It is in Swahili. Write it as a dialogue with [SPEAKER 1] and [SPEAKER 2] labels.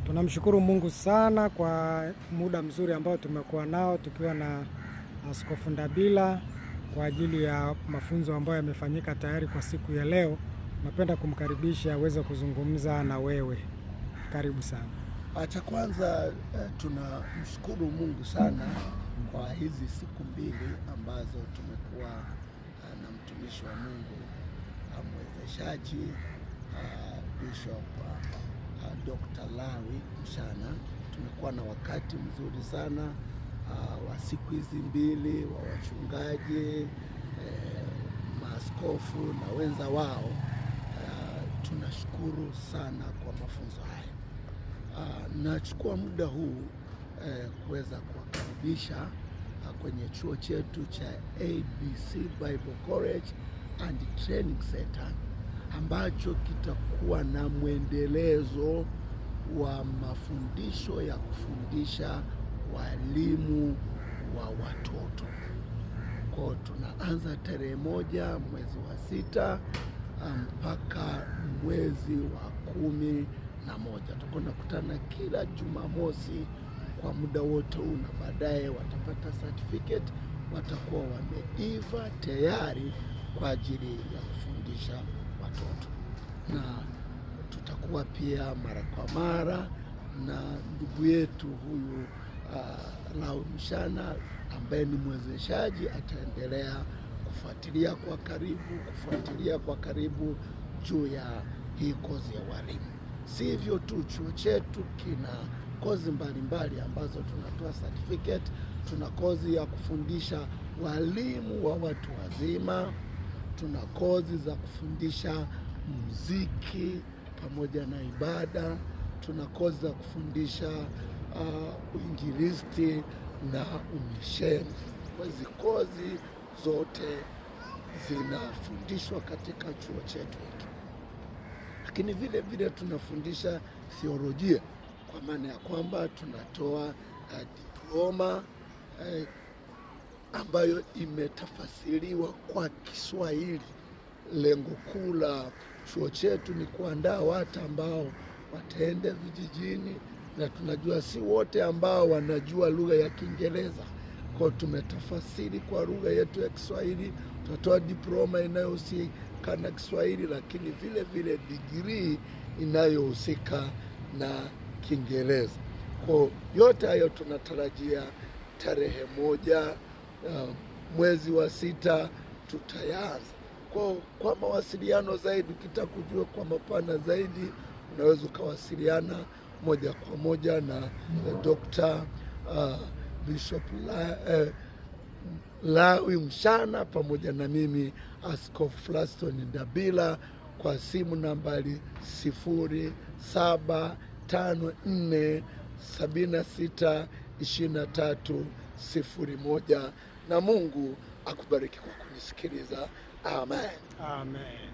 [SPEAKER 1] Tunamshukuru Mungu sana kwa muda mzuri ambao tumekuwa nao tukiwa na Askofu Ndabila kwa ajili ya mafunzo ambayo yamefanyika tayari kwa siku ya leo. Napenda kumkaribisha aweze kuzungumza na wewe. Karibu sana.
[SPEAKER 2] Cha kwanza tunamshukuru Mungu sana kwa hizi siku mbili ambazo tumekuwa na mtumishi wa Mungu mwezeshaji Bishop Dr. Lawi Mshana. Tumekuwa na wakati mzuri sana wa siku hizi mbili wa wachungaji, maaskofu na wenza wao. Tunashukuru sana kwa mafunzo haya. Nachukua muda huu kuweza kuwakaribisha kwenye chuo chetu cha ABC Bible College and Training Center ambacho kitakuwa na mwendelezo wa mafundisho ya kufundisha walimu wa watoto. Kwa tunaanza tarehe 1 mwezi wa 6 mpaka mwezi wa 11. Tutakwenda kukutana kila Jumamosi kwa muda wote huu, na baadaye watapata certificate, watakuwa wameiva tayari kwa ajili ya kufundisha watoto. Na tutakuwa pia mara kwa mara na ndugu yetu huyu Lawi Mshana ambaye ni mwezeshaji, ataendelea kufuatilia kwa karibu juu ya hii kozi ya walimu. Si hivyo tu, chuo chetu kina kozi mbalimbali ambazo tunatoa certificate. Tuna kozi ya kufundisha walimu wa watu wazima, tuna kozi za kufundisha muziki pamoja na ibada, tuna kozi za kufundisha uinjilisti na umisheni. Hizi kozi zote zinafundishwa katika chuo chetu hiki. Lakini vile vile tunafundisha theolojia, kwa maana ya kwamba tunatoa diploma ambayo imetafasiriwa kwa Kiswahili. Lengo kuu la chuo chetu ni kuandaa watu ambao wataenda vijijini, na tunajua si wote ambao wanajua lugha ya Kiingereza. Kwa tumetafasiri kwa lugha yetu ya Kiswahili. Tutatoa diploma inayohusika na Kiswahili, lakini vile vile degree inayohusika na Kiingereza. Kwa yote hayo tunatarajia tarehe 1 mwezi wa 6 tutaanza. Kwa mawasiliano zaidi, ukitaka kujua kwa mapana zaidi, unaweza ukawasiliana moja kwa moja na Dr. Bishop Lawi Mshana pamoja na mimi Askofu Flaston Ndabila kwa simu nambari 0754762301. Na Mungu akubariki kwa kunisikiliza. Amen.
[SPEAKER 1] Amen.